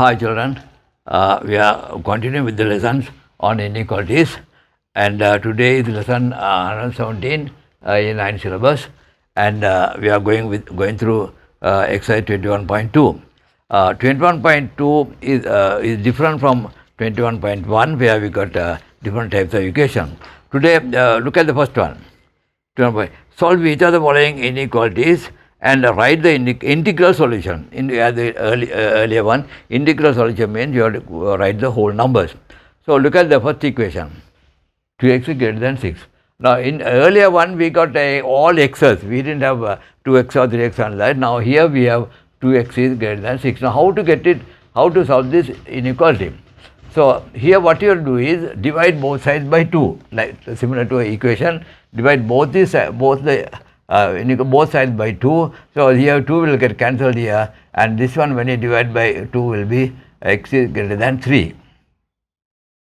Hi children, we are continuing with the lessons on inequalities, and today is lesson 117 in 9 syllabus, and we are going through exercise 21.2. 21.2 is different from 21.1, where we got different types of equation. Today, look at the first one. Solve each of the following inequalities and write the integral solution. In the earlier one, integral solution means you have to write the whole numbers. So look at the first equation. 2x is greater than 6. Now in earlier one we got all x's. We didn't have 2x or 3x and that. Now here we have 2x is greater than 6. Now how to get it? How to solve this inequality? So here what you will do is divide both sides by 2, like similar to an equation. Divide both sides by 2. So here 2 will get cancelled here, and this one when you divide by 2 will be x is greater than 3.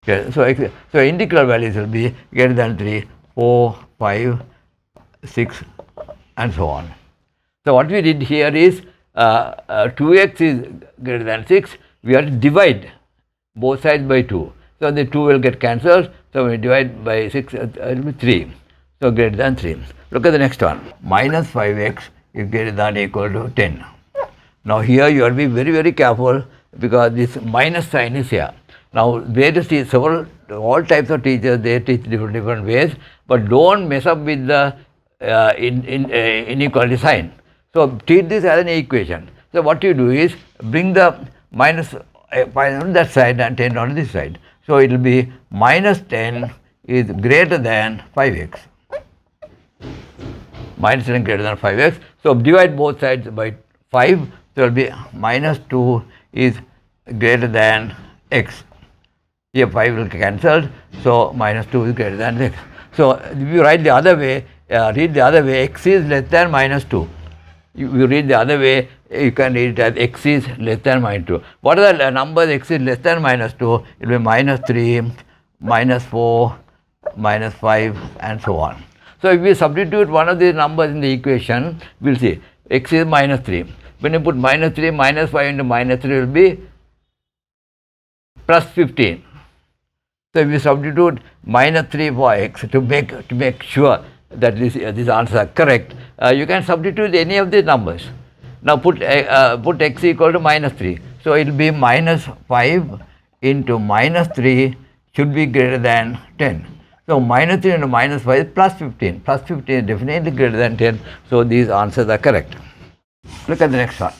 Okay, so integral values will be greater than 3, 4, 5, 6 and so on. So what we did here is 2x is greater than 6. We have to divide both sides by 2. So the 2 will get cancelled. So when we divide by 6, it will be 3. So greater than 3. Look at the next one. Minus 5x is greater than or equal to 10. Now here you have to be very, very careful because this minus sign is here. Now all types of teachers, they teach different ways, but don't mess up with the inequality sign. So treat this as an equation. So what you do is bring the minus 5 on that side and 10 on this side. So it will be minus 10 is greater than 5x. Minus 10 greater than 5x. So divide both sides by 5. So it will be minus 2 is greater than x. Here 5 will cancel. So minus 2 is greater than x. So if you write the other way, read the other way, x is less than minus 2. You read the other way, you can read it as x is less than minus 2. What are the numbers x is less than minus 2? It will be minus 3, minus 4, minus 5 and so on. So if we substitute one of these numbers in the equation, we will see x is minus 3. When you put minus 3, minus 5 into minus 3 will be plus 15. So if we substitute minus 3 for x to make sure that these answers are correct, you can substitute any of these numbers. Now put x equal to minus 3. So it will be minus 5 into minus 3 should be greater than 10. So minus 3 into minus 5 is plus 15. Plus 15 is definitely greater than 10. So these answers are correct. Look at the next one.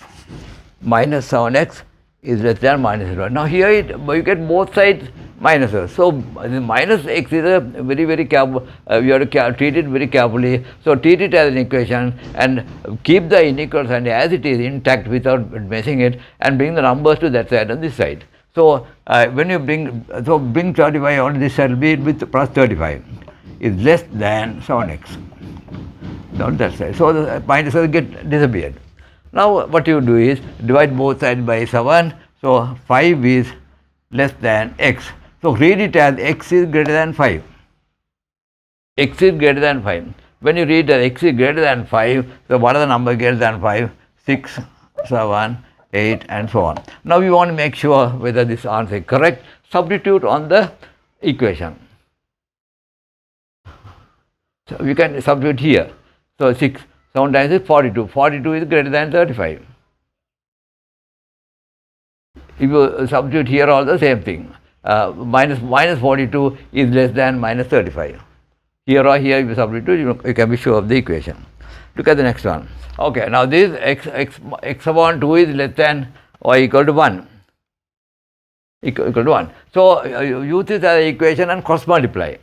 Minus 7x is less than minus 0. Now here you get both sides minuses. So minus x is a very careful, you have to treat it very carefully. So treat it as an equation and keep the inequal sign as it is intact without messing it, and bring the numbers to that side and this side. So when you bring 35 on this side will be with plus 35 is less than 7x on that side. So the minuses get disappeared. Now what you do is divide both sides by 7. So 5 is less than x. So read it as x is greater than 5. X is greater than 5. When you read that x is greater than 5, so what are the numbers greater than 5? 6, 7, 8 and so on. Now we want to make sure whether this answer is correct. Substitute on the equation. So we can substitute here. So 6, 7 times is 42. 42 is greater than 35. If you substitute here also same thing. Minus 42 is less than minus 35. Here or here if you substitute, you can be sure of the equation. Look at the next one. Okay, now this x upon 2 is less than or equal to 1. Equal to 1. So use this as an equation and cross multiply.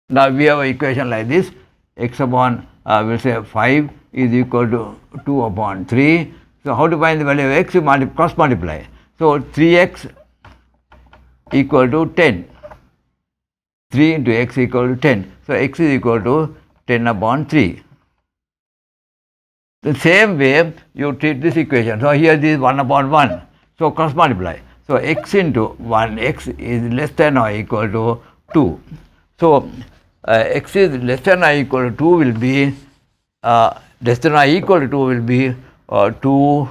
Now we have an equation like this. X upon we'll say 5 is equal to 2 upon 3. So how to find the value of x? You cross multiply. So 3x equal to 10. 3 into x equal to 10. So x is equal to 10 upon 3. The same way you treat this equation. So here this is 1 upon 1. So cross multiply. So x into 1, x is less than or equal to 2. So x is less than or equal to 2 will be less than or equal to 2 will be 2,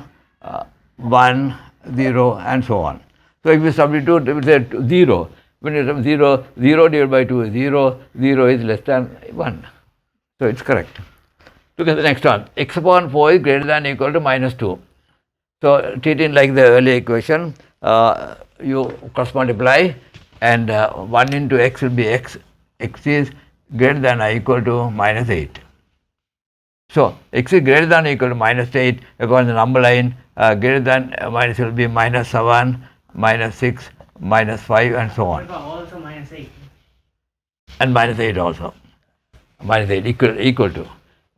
1 0 and so on. So if you substitute, it will say 0. When you have 0, 0 divided by 2 is 0, 0 is less than 1. So it's correct. Look at the next one. X upon 4 is greater than or equal to minus 2. So treating like the earlier equation, you cross multiply and 1 into x will be x. X is greater than or equal to minus 8. So x is greater than or equal to minus 8 according to the number line. Greater than minus will be minus 7, minus 6, minus 5 and so on. Also minus 8. And minus 8 also. Minus 8 equal to.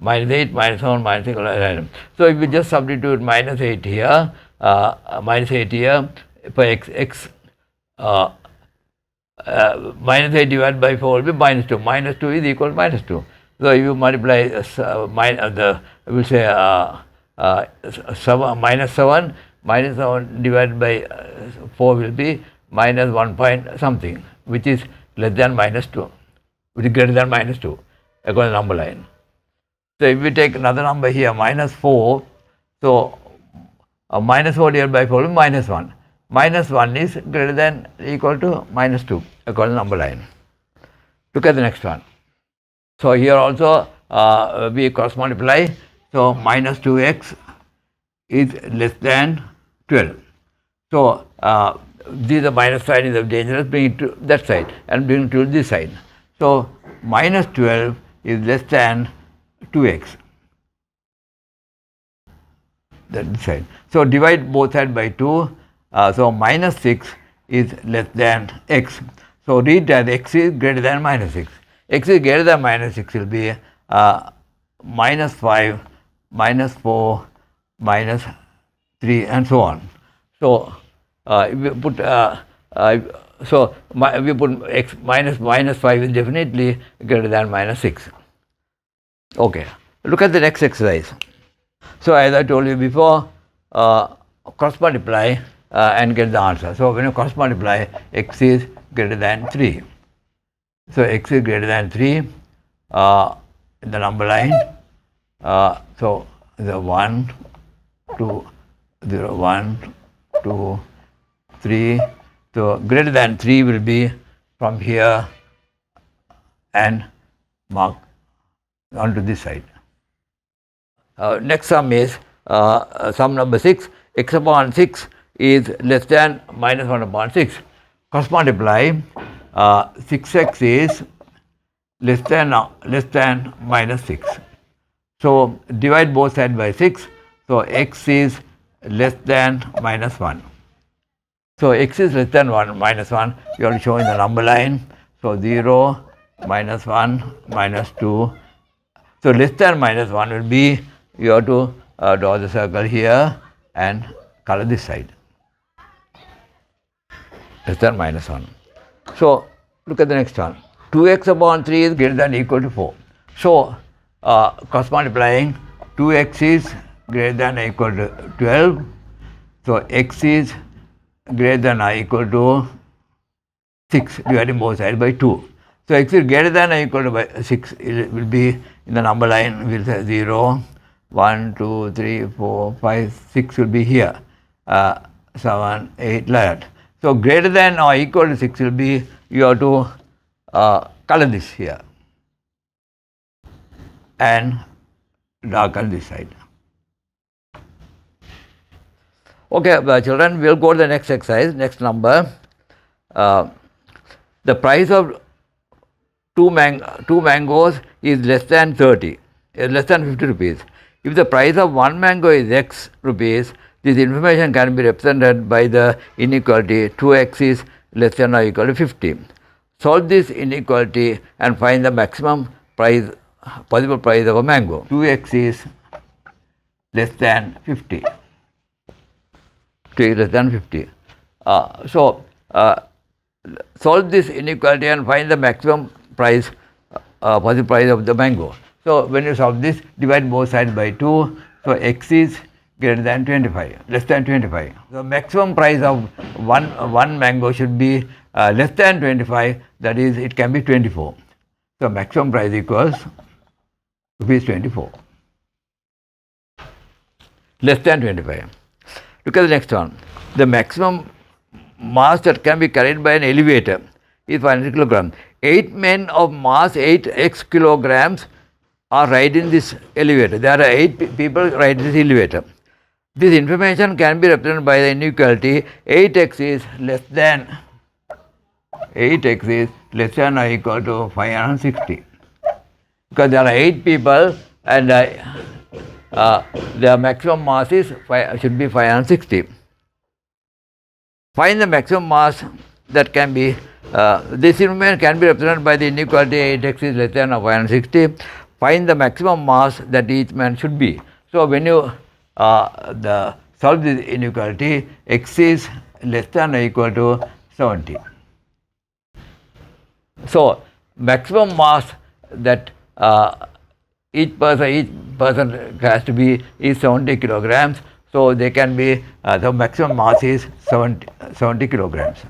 Minus 8, minus 7, minus 6. So if we just substitute minus 8 here, minus 8 here for x, minus 8 divided by 4 will be minus 2. Minus 2 is equal to minus 2. So if you multiply we'll say minus 7 divided by 4 will be minus 1 point something, which is less than minus 2, which is greater than minus 2 according to the number line. So if we take another number here, minus 4, so minus 4 divided by 4 will be minus 1. Minus 1 is greater than or equal to minus 2 according to the number line. Look at the next one. So here also we cross multiply. So minus 2x is less than 12. So this minus sign is dangerous, bring it to that side and bring it to this side. So minus 12 is less than 2x. That side. So divide both sides by 2. So minus 6 is less than x. So read that x is greater than minus 6. X is greater than minus 6 will be minus 5, minus 4, minus 3 and so on. So if we put we put x minus 5 is definitely greater than minus 6. Okay, look at the next exercise. So as I told you before, cross multiply and get the answer. So when you cross multiply, x is greater than 3. So x is greater than 3 in the number line. So the 1, 2, 0, 1, 2, 3. So greater than 3 will be from here and mark onto this side. Next sum is sum number 6. X upon 6 is less than minus 1 upon 6. Cross multiply. 6x is less than minus 6. So divide both sides by 6. So x is less than minus 1. So x is less than 1 minus 1. You have to show in the number line. So 0, minus 1, minus 2. So less than minus 1 will be, you have to draw the circle here and color this side. Less than minus 1. So look at the next one. 2x upon 3 is greater than or equal to 4. So cross multiplying, 2x is greater than or equal to 12. So x is greater than or equal to 6, dividing both sides by 2. So x is greater than or equal to by 6, it will be in the number line, we will say 0, 1, 2, 3, 4, 5, 6 will be here, 7, 8, like that. So greater than or equal to 6 will be, you have to color this here and darken this side. Okay, children, we will go to the next exercise, next number. The price of two mangoes is less than 30, less than 50 rupees. If the price of one mango is x rupees, this information can be represented by the inequality 2x is less than or equal to 50. Solve this inequality and find the maximum price, possible price of a mango. 2x is less than 50. 2 is less than 50. Solve this inequality and find the maximum price, possible price of the mango. So when you solve this, divide both sides by 2. So x is greater than 25, less than 25. The maximum price of one mango should be less than 25, that is, it can be 24. So maximum price equals rupees 24. Less than 25. Look at the next one. The maximum mass that can be carried by an elevator is 500 kilograms. 8 men of mass 8x kilograms are riding this elevator. There are 8 people riding this elevator. This information can be represented by the inequality 8x is less than 8x is less than or equal to 560. Because there are 8 people and the maximum mass is should be 560. Find the maximum mass that can be, this information can be represented by the inequality 8x is less than or 560. Find the maximum mass that each man should be. So when you solve this inequality, x is less than or equal to 70. So maximum mass that each person has to be is 70 kilograms. So they can be, the maximum mass is 70 kilograms.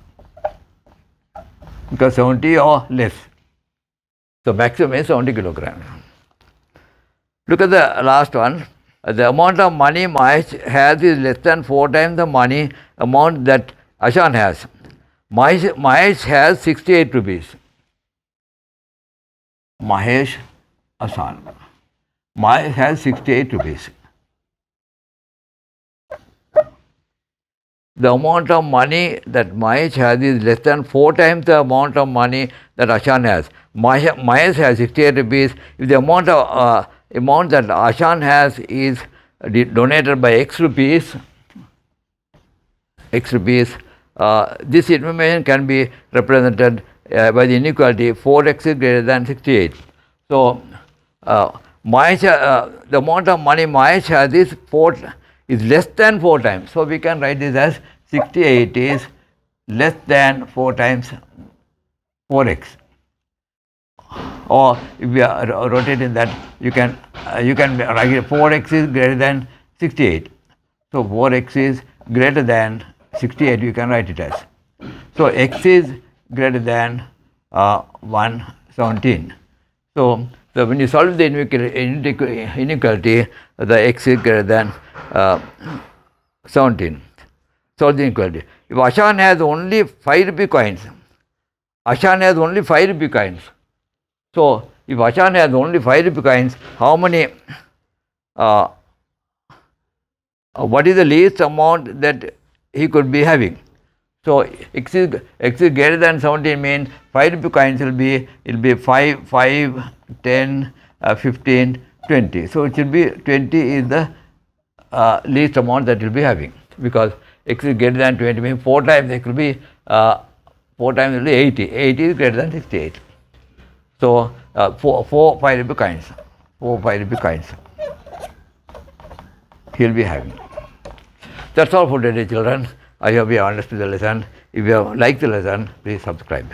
Because 70 or less. So maximum is 70 kilograms. Look at the last one. The amount of money Mahesh has is less than 4 times the money amount that Ashan has. Mahesh has 68 rupees. Mahesh, Ashan. Mahesh has 68 rupees. The amount of money that Mahesh has is less than 4 times the amount of money that Ashan has. Mahesh has 68 rupees. If the amount that Ashan has is donated by X rupees, this information can be represented by the inequality 4x is greater than 68. So, the amount of money Mahesh has is less than 4 times. So, we can write this as 68 is less than 4 times 4x. Or if we are rotating that, you can write 4x is greater than 68. So, 4x is greater than 68, you can write it as. So, x is greater than 117. So when you solve the inequality, the x is greater than 17. Solve the inequality. If Ashan has only 5 rupee coins, So if Ashan has only 5 rupee coins, how many, what is the least amount that he could be having? So x is greater than 17 means 5 rupee coins will be 5, 10, 15, 20. So it should be 20 is the least amount that will be having, because x is greater than 20 means 4 times x will be 4 times will be 80. 80 is greater than 68. So 4 5 rupee coins. 4 5 rupee coins he will be having. That's all for today, children. I hope you have understood the lesson. If you have liked the lesson, please subscribe.